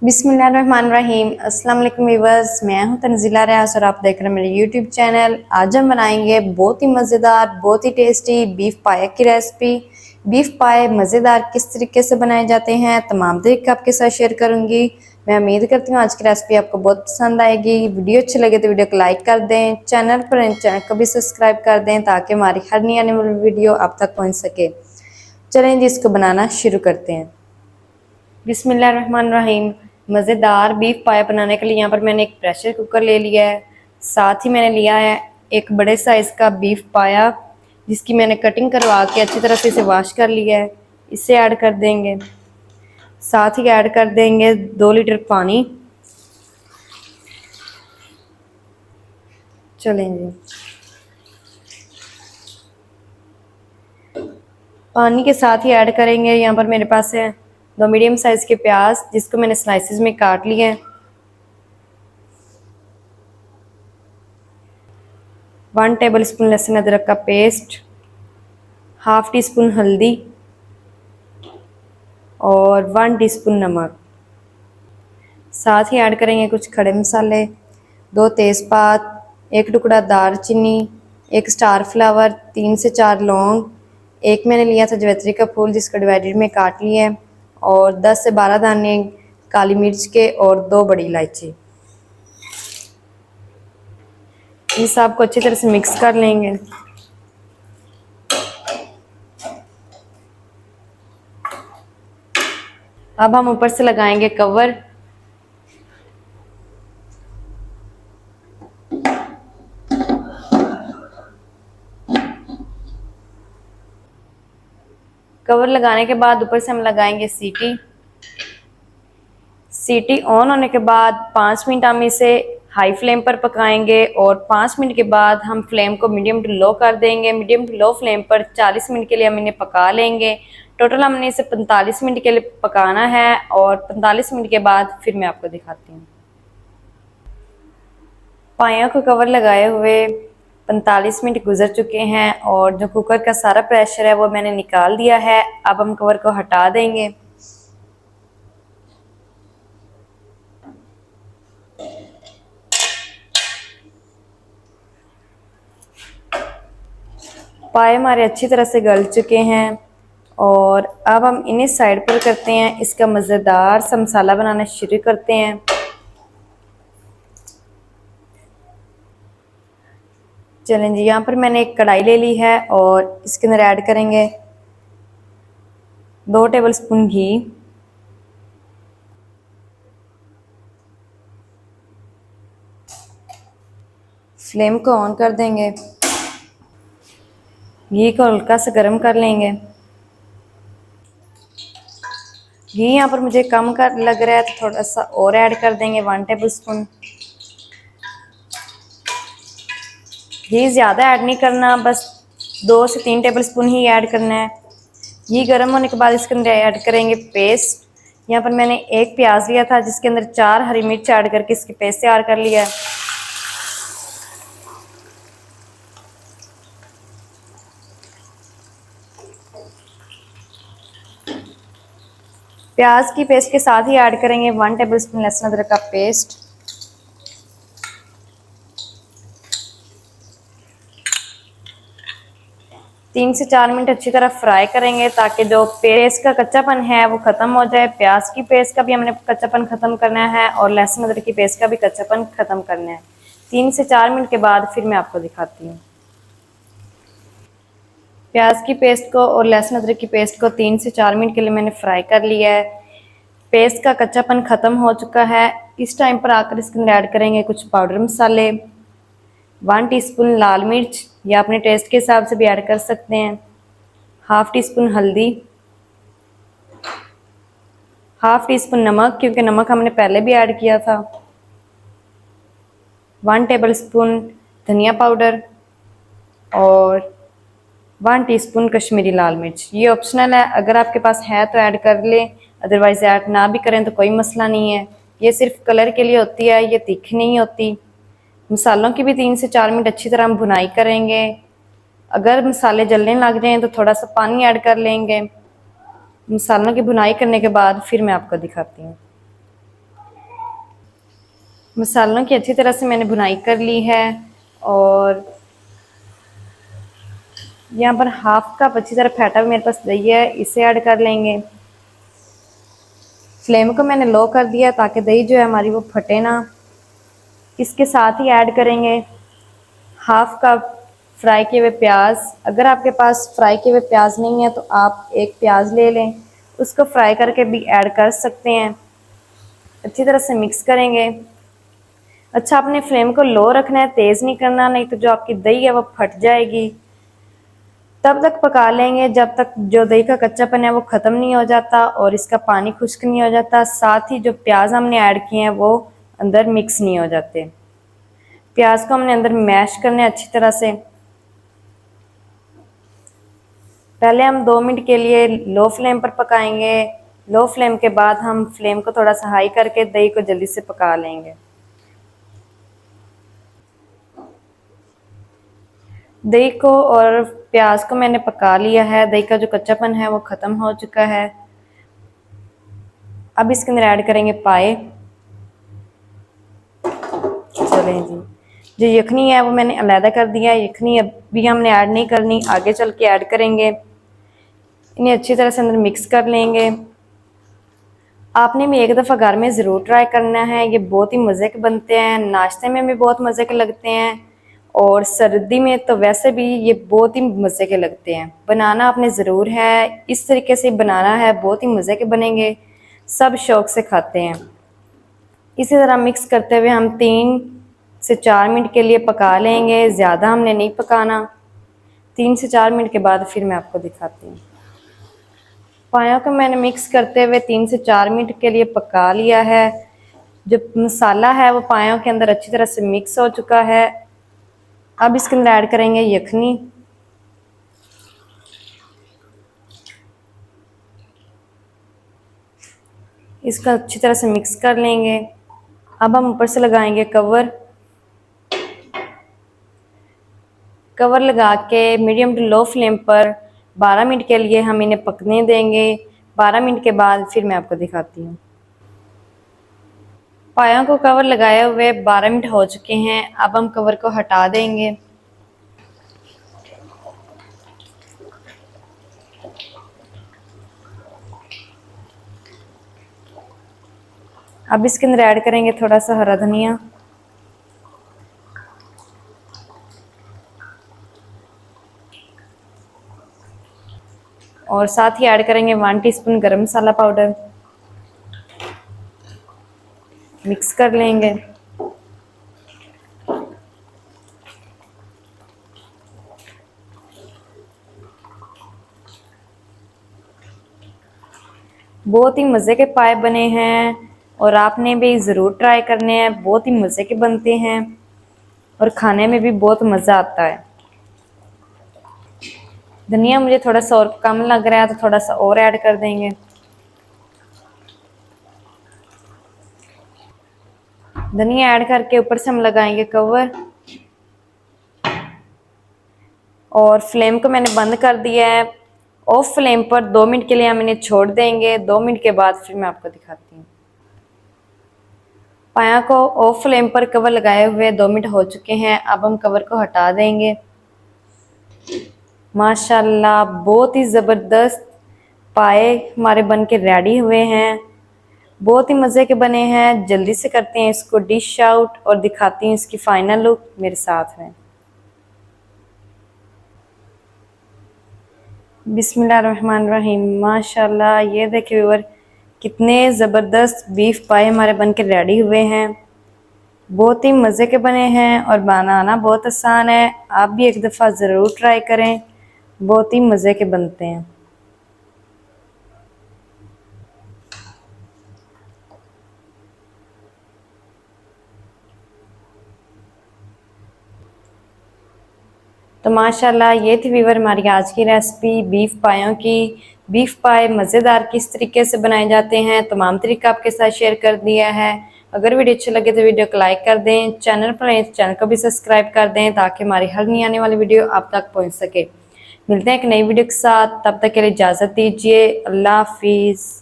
बिस्मिल्लाहिर्रहमानिर्रहीम। अस्सलाम वालेकुम व्यूअर्स, मैं हूं तंजीला रियाज और आप देख रहे हैं मेरे यूट्यूब चैनल। आज हम बनाएंगे बहुत ही मज़ेदार, बहुत ही टेस्टी बीफ पाए की रेसिपी। बीफ पाए मज़ेदार किस तरीके से बनाए जाते हैं तमाम तरीके आपके साथ शेयर करूंगी। मैं उम्मीद करती हूँ आज की रेसिपी आपको बहुत पसंद आएगी। वीडियो अच्छी लगे तो वीडियो को लाइक कर दें, चैनल पर चैनल को भी सब्सक्राइब कर दें ताकि हमारी हर नई आने वाली वीडियो आप तक पहुँच सके। चलें जी, इसको बनाना शुरू करते हैं। बिस्मिल्लाहिर्रहमानिर्रहीम। मज़ेदार बीफ पाया बनाने के लिए यहाँ पर मैंने एक प्रेशर कुकर ले लिया है। साथ ही मैंने लिया है एक बड़े साइज़ का बीफ पाया जिसकी मैंने कटिंग करवा के अच्छी तरह से इसे वॉश कर लिया है। इसे ऐड कर देंगे। साथ ही ऐड कर देंगे 2 लीटर पानी। चलें जी, पानी के साथ ही ऐड करेंगे। यहाँ पर मेरे पास है 2 मीडियम साइज़ के प्याज जिसको मैंने स्लाइसिस में काट लिया है। 1 टेबल स्पून लहसुन अदरक का पेस्ट, हाफ टी स्पून हल्दी और 1 टीस्पून नमक। साथ ही ऐड करेंगे कुछ खड़े मसाले, 2 तेज़पात, 1 टुकड़ा दालचीनी, 1 स्टार फ्लावर, 3 से 4 लौंग, एक मैंने लिया था जवैत्री का फूल जिसको डिवाइडेड में काट लिया है और 10 से 12 दाने काली मिर्च के और 2 बड़ी इलायची। इन सब को अच्छी तरह से मिक्स कर लेंगे। अब हम ऊपर से लगाएंगे कवर। कवर लगाने के बाद ऊपर से हम लगाएंगे सीटी। सीटी ऑन होने के बाद 5 मिनट हम इसे हाई फ्लेम पर पकाएंगे और 5 मिनट के बाद हम फ्लेम को मीडियम टू लो कर देंगे। मीडियम टू लो फ्लेम पर 40 मिनट के लिए हम इन्हें पका लेंगे। टोटल हमने इसे 45 मिनट के लिए पकाना है और 45 मिनट के बाद फिर मैं आपको दिखाती हूँ। पायों को कवर लगाए हुए 45 मिनट गुजर चुके हैं और जो कुकर का सारा प्रेशर है वो मैंने निकाल दिया है। अब हम कवर को हटा देंगे। पाए हमारे अच्छी तरह से गल चुके हैं और अब हम इन्हें साइड पर करते हैं। इसका मज़ेदार सा मसाला बनाना शुरू करते हैं। चलें जी, यहाँ पर मैंने एक कढ़ाई ले ली है और इसके अंदर ऐड करेंगे 2 टेबल स्पून घी। फ्लेम को ऑन कर देंगे। घी को हल्का सा गर्म कर लेंगे। घी यहाँ पर मुझे कम कर लग रहा है तो थोड़ा सा और ऐड कर देंगे 1 टेबल स्पून। घी ज़्यादा ऐड नहीं करना, बस 2 से 3 टेबल स्पून ही ऐड करना है। घी गर्म होने के बाद इसके अंदर ऐड करेंगे पेस्ट। यहाँ पर मैंने एक प्याज लिया था जिसके अंदर 4 हरी मिर्च ऐड करके इसकी पेस्ट तैयार कर लिया है। प्याज की पेस्ट के साथ ही ऐड करेंगे 1 टेबल स्पून लहसुन अदरक का पेस्ट। तीन से 4 मिनट अच्छी तरह फ्राई करेंगे ताकि जो पेस्ट का कच्चापन है वो ख़त्म हो जाए। प्याज की पेस्ट का भी हमने कच्चापन ख़त्म करना है और लहसुन अदरक की पेस्ट का भी कच्चापन ख़त्म करना है। 3 से 4 मिनट के बाद फिर मैं आपको दिखाती हूँ। प्याज की पेस्ट को और लहसुन अदरक की पेस्ट को 3 से 4 मिनट के लिए मैंने फ्राई कर लिया है। पेस्ट का कच्चापन ख़त्म हो चुका है। इस टाइम पर आकर इसके अंदर ऐड करेंगे कुछ पाउडर मसाले, 1 टीस्पून लाल मिर्च या अपने टेस्ट के हिसाब से भी ऐड कर सकते हैं, हाफ टी स्पून हल्दी, हाफ टी स्पून नमक क्योंकि नमक हमने पहले भी ऐड किया था, 1 टेबल स्पून धनिया पाउडर और 1 टीस्पून कश्मीरी लाल मिर्च। ये ऑप्शनल है, अगर आपके पास है तो ऐड कर लें, अदरवाइज़ ऐड ना भी करें तो कोई मसला नहीं है। ये सिर्फ कलर के लिए होती है, ये तीखी नहीं होती। मसालों की भी 3 से 4 मिनट अच्छी तरह हम भुनाई करेंगे। अगर मसाले जलने लग जाएं तो थोड़ा सा पानी ऐड कर लेंगे। मसालों की भुनाई करने के बाद फिर मैं आपको दिखाती हूँ। मसालों की अच्छी तरह से मैंने भुनाई कर ली है और यहाँ पर हाफ कप अच्छी तरह फेंटा हुआ मेरे पास दही है, इसे ऐड कर लेंगे। फ्लेम को मैंने लो कर दिया ताकि दही जो है हमारी वो फटे ना। इसके साथ ही ऐड करेंगे हाफ कप फ्राई किए हुए प्याज। अगर आपके पास फ्राई किए हुए प्याज नहीं है तो आप एक प्याज ले लें, उसको फ्राई करके भी ऐड कर सकते हैं। अच्छी तरह से मिक्स करेंगे। अच्छा, आपने फ्लेम को लो रखना है, तेज़ नहीं करना, नहीं तो जो आपकी दही है वो फट जाएगी। तब तक पका लेंगे जब तक जो दही का कच्चापन है वो ख़त्म नहीं हो जाता और इसका पानी खुश्क नहीं हो जाता। साथ ही जो प्याज हमने ऐड किए हैं वो अंदर मिक्स नहीं हो जाते। प्याज को हमने अंदर मैश करना है अच्छी तरह से। पहले हम 2 मिनट के लिए लो फ्लेम पर पकाएंगे। लो फ्लेम के बाद हम फ्लेम को थोड़ा सा हाई करके दही को जल्दी से पका लेंगे। दही को और प्याज को मैंने पका लिया है, दही का जो कच्चापन है वो ख़त्म हो चुका है। अब इसके अंदर ऐड करेंगे पाए। चलें जी, जो यखनी है वो मैंने अलहदा कर दिया है। यखनी अभी हमने ऐड नहीं करनी, आगे चल के ऐड करेंगे। इन्हें अच्छी तरह से अंदर मिक्स कर लेंगे। आपने भी एक दफ़ा घर में ज़रूर ट्राई करना है, ये बहुत ही मज़े के बनते हैं, नाश्ते में भी बहुत मज़े के लगते हैं और सर्दी में तो वैसे भी ये बहुत ही मज़े के लगते हैं। बनाना आपने ज़रूर है, इस तरीके से बनाना है, बहुत ही मज़े के बनेंगे, सब शौक़ से खाते हैं। इसी तरह मिक्स करते हुए हम 3 से 4 मिनट के लिए पका लेंगे, ज़्यादा हमने नहीं पकाना। 3 से 4 मिनट के बाद फिर मैं आपको दिखाती हूँ। पायों को मैंने मिक्स करते हुए 3 से 4 मिनट के लिए पका लिया है। जो मसाला है वो पायों के अंदर अच्छी तरह से मिक्स हो चुका है। अब इसके अंदर ऐड करेंगे यखनी। इसका अच्छी तरह से मिक्स कर लेंगे। अब हम ऊपर से लगाएंगे कवर। कवर लगा के मीडियम टू लो फ्लेम पर 12 मिनट के लिए हम इन्हें पकने देंगे। 12 मिनट के बाद फिर मैं आपको दिखाती हूँ। पायों को कवर लगाए हुए 12 मिनट हो चुके हैं। अब हम कवर को हटा देंगे। अब इसके अंदर ऐड करेंगे थोड़ा सा हरा धनिया और साथ ही ऐड करेंगे 1 टीस्पून गरम मसाला पाउडर। मिक्स कर लेंगे। बहुत ही मज़े के पाए बने हैं और आपने भी ज़रूर ट्राई करने हैं। बहुत ही मज़े के बनते हैं और खाने में भी बहुत मज़ा आता है। धनिया मुझे थोड़ा सा और कम लग रहा है तो थोड़ा सा और ऐड कर देंगे। धनिया ऐड करके ऊपर से हम लगाएंगे कवर और फ्लेम को मैंने बंद कर दिया है। ऑफ फ्लेम पर 2 मिनट के लिए हम इन्हें छोड़ देंगे। 2 मिनट के बाद फिर मैं आपको दिखाती हूँ। पाया को ऑफ फ्लेम पर कवर लगाए हुए 2 मिनट हो चुके हैं। अब हम कवर को हटा देंगे। माशाल्लाह बहुत ही ज़बरदस्त पाए हमारे बन के रेडी हुए हैं। बहुत ही मज़े के बने हैं। जल्दी से करते हैं इसको डिश आउट और दिखाती हूँ इसकी फाइनल लुक। मेरे साथ हैं। बिस्मिल्लाहिर्रहमानिर्रहीम। माशाल्लाह ये देखिए व्यूअर, कितने ज़बरदस्त बीफ पाए हमारे बन के रेडी हुए हैं। बहुत ही मज़े के बने हैं और बनाना बहुत आसान है। आप भी एक दफ़ा ज़रूर ट्राई करें, बहुत ही मज़े के बनते हैं। तो माशाल्लाह ये थी व्यूअर हमारी आज की रेसिपी बीफ पायों की। बीफ पाए मज़ेदार किस तरीके से बनाए जाते हैं तमाम तरीका आपके साथ शेयर कर दिया है। अगर वीडियो अच्छी लगे तो वीडियो को लाइक कर दें, चैनल पर नए चैनल को भी सब्सक्राइब कर दें ताकि हमारी हर नई आने वाली वीडियो आप तक पहुँच सके। मिलते हैं एक नई वीडियो के साथ, तब तक के लिए इजाज़त दीजिए। अल्लाह हाफिज़।